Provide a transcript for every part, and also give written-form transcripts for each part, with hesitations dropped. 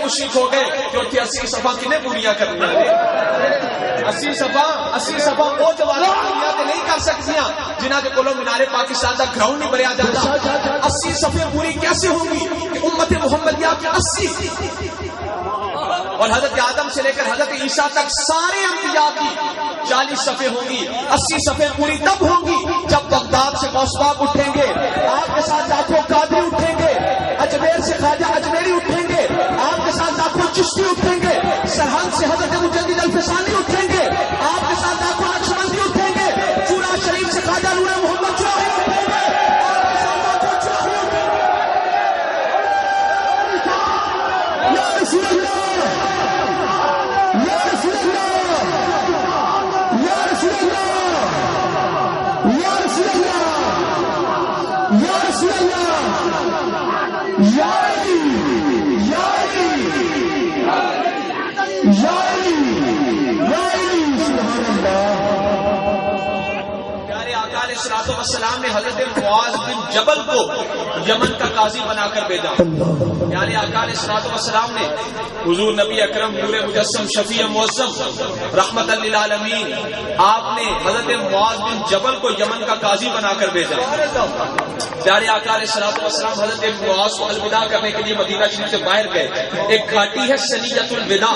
مشرک ہو گئے جو کہ 80 صفحہ کنے پوریاں کرنی ہے 80 صفحہ وہ جواب پوریاں تے نہیں کر سکتیاں جنہاں دے کولوں مینار پاکستان دا گراؤنڈ نہیں بھریا جاتا 80 صفحے پوری کیسے ہوں گی کہ امت محمدیہ کی 80 اور حضرت آدم سے لے کر حضرت عیسیٰ تک سارے انبیاء کی 40 صفحے ہوں گی 80 صفحے پوری تب ہوں گی جب بغداد سے غوث پاک اٹھیں گے آپ کے ساتھ لاکھوں قادری اٹھیں گے اجمیر سے خواجہ اجمیری اٹھیں گے آپ کے ساتھ لاکھوں چشتی اٹھیں گے سرہند سے حضرت مجدد الفسانی اٹھیں گے آپ کے ساتھ لاکھوں نقشبندی اٹھیں گے چورا شریف سے خواجہ نور محمد چوہی اٹھیں گے یا رسول اللہ السلام نے حضرت معاذ بن جبل کو یمن کا قاضی بنا کر بھیجا یعنی آقا علیہ الصلوۃ والسلام نے حضور نبی اکرم نور مجسم شفیع معظم رحمت للعالمین آپ نے حضرت معاذ بن جبل کو یمن کا قاضی بنا کر بھیجا پیارے آقا علیہ الصلوۃ والسلام حضرت معاذ کو الوداع کرنے کے لیے مدینہ شریف سے باہر گئے ایک گھاٹی ہے سنیۃ الوداع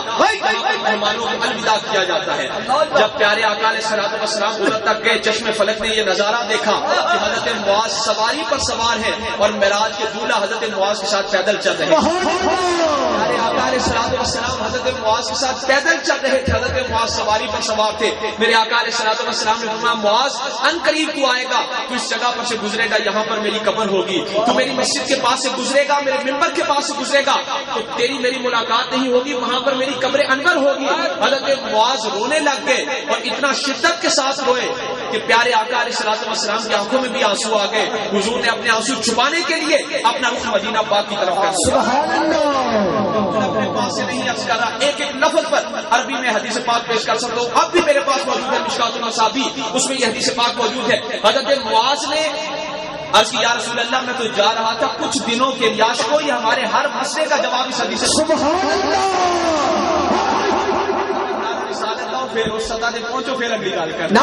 مہمانوں کو الوداع کیا جاتا ہے جب پیارے آقا علیہ الصلوۃ والسلام ادھر تک گئے چشم فلک نے یہ نظارہ دیکھا کہ حضرت معاذ سواری پر سوار ہے اور معراج کے دولہا حضرت معاذ کے ساتھ پیدل چل رہے ہیں آقا علیہ الصلوۃ والسلام حضرت معاذ کے ساتھ پیدل چل رہے تھے حضرت معاذ سواری پر سوار تھے میرے آقا علیہ الصلوۃ والسلام نے فرمایا معاذ ان قریب تو آئے گا تو اس جگہ پر سے گزرے گا یہاں پر میری قبر ہوگی تو میری مسجد کے پاس سے گزرے گا میرے ممبر کے پاس سے گزرے گا تو تیری میری ملاقات نہیں ہوگی وہاں پر میری قبر انور ہوگی حضرت معاذ رونے لگ گئے اور اتنا شدت کے ساتھ روئے کہ پیارے آقا علیہ الصلوۃ والسلام کی آنکھوں میں بھی آنسو آ گئے حضور نے اپنے آنسو چھپانے کے لیے اپنا رخ مدینہ پاک کی طرف کر سبحان اللہ اپنے پاس سے نہیں عرض کر رہا ایک ایک لفظ پر عربی میں حدیث پاک پیش کر سکتا ہوں اب بھی میرے پاس موجود ہے مشکات المصابیح اس میں یہ حدیث پاک موجود ہے حضرت معاذ نے عرض کی یا رسول اللہ میں تو جا رہا تھا کچھ دنوں کے لیے عاشقوں یہ ہمارے ہر مسئلے کا جواب اس حدیث سے سبحان اللہ پھر اس سطح سے پہنچو پھر اگلی گل کرنا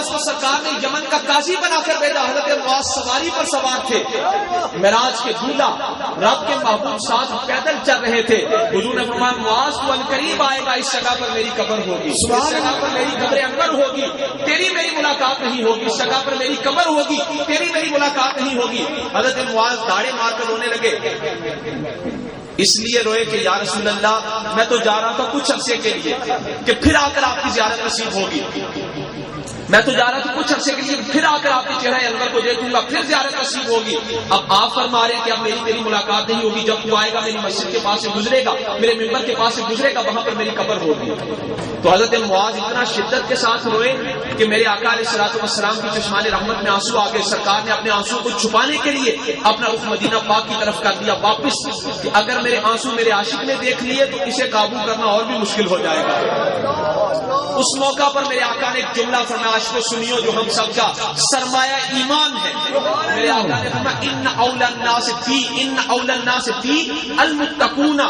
کو سرکار نے یمن کا قاضی بنا کر بھیجا حضرت معاذ سواری پر سوار تھے معراج کے دولہا رب کے محبوب ساتھ پیدل چل رہے تھے حضور نے فرمایا معاذ تو قریب آئے گا اس جگہ پر میری قبر ہوگی اس جگہ پر میری قبر انور ہوگی تیری میری ملاقات نہیں ہوگی اس جگہ پر میری قبر ہوگی تیری میری ملاقات نہیں ہوگی حضرت معاذ داڑھی مار کر رونے لگے اس لیے روئے کہ یا رسول اللہ میں تو جا رہا تھا کچھ عرصے کے لیے کہ پھر آ کر آپ کی زیارت نصیب ہوگی میں تو جا رہا تھا کچھ عرصے کے لیے پھر آ کر آپ کے چہرہ انور کو دیکھوں گا پھر زیارت نصیب ہوگی اب آپ فرما رہے ہیں کہ اب میری ملاقات نہیں ہوگی جب تو آئے گا میری مسجد کے پاس سے گزرے گا میرے ممبر کے پاس سے گزرے گا وہاں پر میری قبر ہوگی تو حضرت معاذ اتنا شدت کے ساتھ روئے کہ میرے آقا علیہ الصلوۃ والسلام کی چشمان رحمت میں آنسو آ گئے سرکار نے اپنے آنسو کو چھپانے کے لیے اپنا رخ مدینہ پاک کی طرف کر دیا واپس کہ اگر میرے آنسو میرے عاشق نے دیکھ لیے تو اسے قابو کرنا اور بھی مشکل ہو جائے گا اس موقع پر میرے آقا نے ایک جملہ فرمایا عاشقو سنیو جو ہم سب کا سرمایہ ایمان ہے میرے آقا نے فرمایا ان اول الناس فی المتقون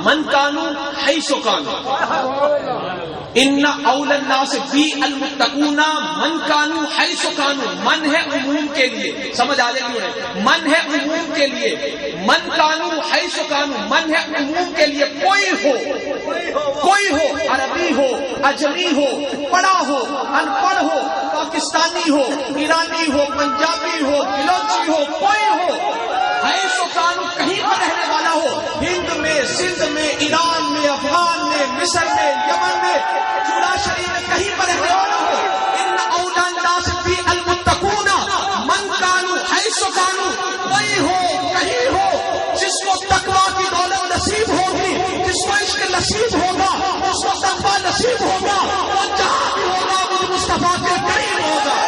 من کانوا حیث کانوا ان اول الناس فی المتقون من کانوا حیث کانوا من ہے عموم کے لیے سمجھ آ جائے کیوں من ہے عموم کے لیے من کانوا حیث کانوا من ہے عموم کے لیے کوئی ہو عربی ہو اجمی ہو پڑھا ہو ان پڑھ ہو پاکستانی ہو ایرانی ہو پنجابی ہو بلوچی ہو کوئی ہو حیث کانوا کہیں پر رہنے والا ہو ہند میں سندھ میں ایران میں افغان میں مصر میں یمن میں چورا شریف میں کہیں پر رہنے والا ہو ان اول الناس فی المتقون من کانوا حیث کانوا کوئی ہو کہیں ہو جس کو تقوی کی دولت نصیب ہوگی جس کو عشق نصیب ہوگا جس کو تقوی نصیب ہوگا وہ جہاں بھی ہوگا وہ مصطفیٰ کے قریب ہوگا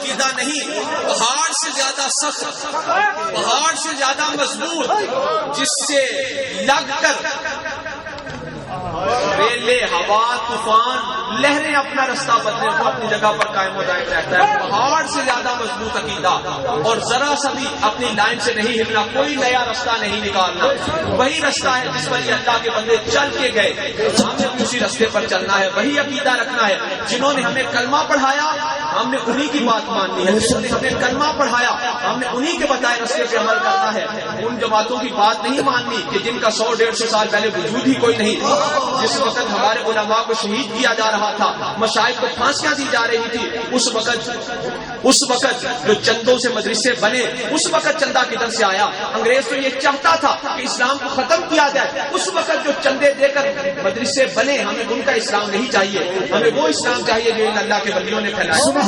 عقیدہ نہیں، پہاڑ سے زیادہ سخت، پہاڑ سے زیادہ مضبوط، جس سے لگ کر ریلے، ہوا، طوفان، لہریں اپنا رستہ بدلے، وہ اپنی جگہ پر قائم و دائم رہتا ہے۔ پہاڑ سے زیادہ مضبوط عقیدہ، اور ذرا سا بھی اپنی لائن سے نہیں ہلنا، کوئی نیا رستہ نہیں نکالنا، وہی رستہ ہے جس پر یہ اللہ کے بندے چل کے گئے، ہمیں بھی اسی رستے پر چلنا ہے، وہی عقیدہ رکھنا ہے۔ جنہوں نے ہمیں کلمہ پڑھایا ہم نے انہی کی بات ماننی ہے، جنہوں نے ہمیں کلمہ پڑھایا ہم نے انہی کے بتائے رستے پہ عمل کرنا ہے۔ ان جماعتوں کی بات نہیں ماننی کہ جن کا 100-150 سال پہلے وجود ہی کوئی نہیں، جس وقت ہمارے علماء کو شہید کیا جا رہا تھا، مشائخ کو پھانسیاں دی جا رہی تھی، اس وقت جو چندوں سے مدرسے بنے، اس وقت چندہ کدھر سے آیا؟ انگریز تو یہ چاہتا تھا کہ اسلام کو ختم کیا جائے، اس وقت جو چندے دے کر مدرسے بنے، ہمیں ان کا اسلام نہیں چاہیے، ہمیں وہ اسلام چاہیے جو ان اللہ کے بندیوں نے پھیلایا۔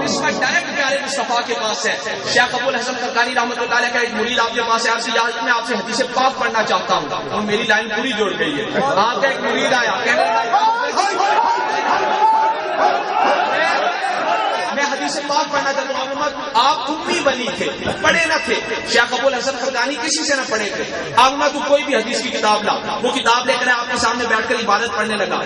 اس کا ڈائریکٹ پیارے مصطفیٰ کے پاس ہے۔ شیخ ابو الحسن خرقانی رحمۃ اللہ علیہ کا ایک مرید آپ کے پاس ہے، میں آپ سے حدیث پاک پڑھنا چاہتا ہوں، اور میری لائن پوری جوڑ گئی ہے۔ آپ کا ایک مرید آیا، کہنے لگا میں حدیث پاک پڑھنا چاہتا ہوں۔ آپ امی بنی تھے، پڑھے نہ تھے۔ شیخ ابو الحسن خرقانی کسی سے نہ پڑھے تھے۔ آپ تو کوئی بھی حدیث کی کتاب لا، وہ کتاب لے کر آپ کے سامنے بیٹھ کر عبادت پڑھنے لگا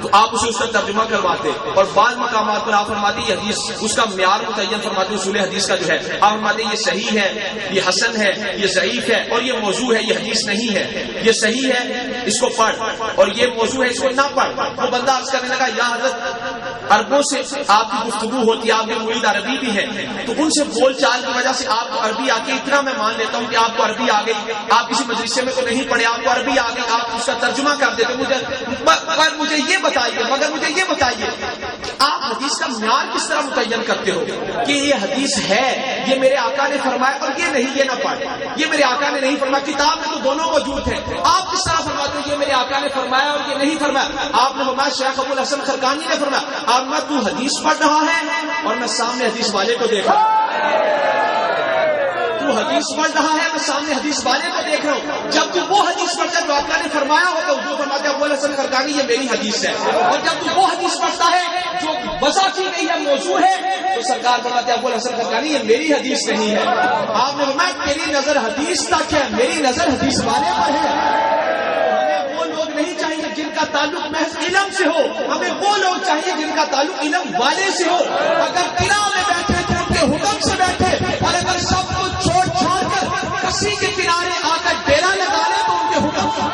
تو آپ اسے اس کا ترجمہ کرواتے، اور بعض مقامات پر آپ فرماتے یہ حدیث، اس کا معیار متعین فرماتے، اصول حدیث کا جو ہے آپ فرماتے یہ صحیح ہے، یہ حسن ہے، یہ ضعیف ہے، اور یہ موضوع ہے، یہ حدیث نہیں ہے، یہ صحیح ہے اس کو پڑھ، اور یہ موضوع ہے اس کو نہ پڑھ۔ وہ بندہ عرض کرنے لگا یا حضرت عربوں سے آپ کی گفتگو ہوتی ہے، آپ کے مرید عربی بھی ہے، تو ان سے بول چال کی وجہ سے آپ کو عربی آتی ہے، اتنا میں مان لیتا ہوں کہ آپ کو عربی آ گئی، آپ کسی مدرسے میں تو نہیں پڑھے، آپ کو عربی آ گئی، آپ اس کا ترجمہ کر دیتے۔ مجھے یہ بتائیے، مگر مجھے یہ بتائیے آپ حدیث کا معیار کس طرح متعین کرتے ہو کہ یہ حدیث ہے، یہ میرے آقا نے فرمایا، اور یہ نہیں، یہ نہ پڑھ، یہ میرے آقا نے نہیں فرمایا، کتاب میں تو دونوں موجود ہیں، آپ کس طرح فرماتے ہو یہ میرے آقا نے فرمایا اور یہ نہیں فرمایا؟ آپ نے فرمایا شیخ ابو الحسن خرقانی نے فرمایا، آپ میں تو حدیث پڑھ رہا ہے اور میں سامنے حدیث والے کو دیکھ رہا ہوں، تو حدیث پڑھ رہا ہے، میں سامنے حدیث والے کو دیکھ رہا ہوں۔ جب تو وہ حدیث پڑھتا ہے جو آقا نے فرمایا ہو تو وہ فرماتے ہیں ابو الحسن خرقانی یہ میری حدیث ہے، اور جب تو وہ حدیث پڑھتا ہے جو وضع کی گئی ہے، موضوع ہے، تو سرکار فرماتے ہیں ابو الحسن خرقانی یہ میری حدیث نہیں ہے۔ آپ نے فرمایا میری نظر حدیث تک ہے، میری نظر حدیث والے پر ہے۔ ہمیں وہ لوگ نہیں چاہیے جن کا تعلق محض علم سے ہو، ہمیں وہ لوگ چاہیے جن کا تعلق علم والے سے ہو۔ اگر قلعہ میں بیٹھے تو ان کے حکم سے بیٹھے، اور اگر سب کچھ چھوڑ چھاڑ کر کسی کے کنارے آ کر ڈیرا لگا لے تو ان کے حکم سے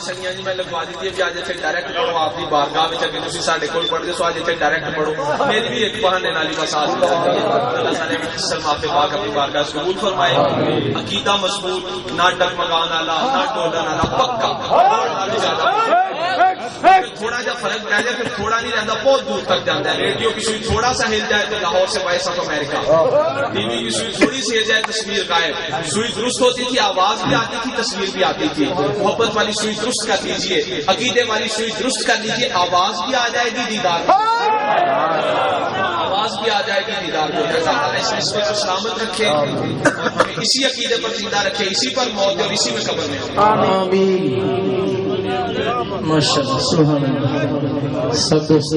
سنگیاں جی میں لگوا دیتی ہے کہ آج اتنے ڈائریکٹ پڑھو، آپ کی بارگاہ میں اگر تھی سارے کول پڑھتے سو آج اتنے ڈائریکٹ پڑھو، میری بھی ایک بہانے نالی بس آج اللہ تعالیٰ معافی پاک اپنی بارگاہ سے قبول فرمائے۔ عقیدہ مضبوط، نہ ڈگمگانا والا، نہ ڈولن والا، پکا، تھوڑا جا فرق رہ جائے پھر تھوڑا نہیں رہتا، بہت دور تک جاتا ہے۔ ریڈیو کی سوئی تھوڑا سا ہل جائے تو لاہور سے voice of America, T V کی سوئی تھوڑی سی ہل جائے تصویر غائب۔ سوئی درست ہوتی تھی، آواز بھی آتی تھی، تصویر بھی آتی تھی۔ محبت والی سوئی درست کر لیجیے، عقیدے والی سوئی درست کر لیجیے، آواز بھی آ جائے گی، دیدار آواز بھی آ جائے گی، دیدار کو اس نسبت کو سلامت رکھے اور ہمیں اسی عقیدے پر زندہ رکھے، اسی پر موت اور اسی میں قبر میں۔ آمین، ماشاءاللہ، سبحان اللہ، سب دوست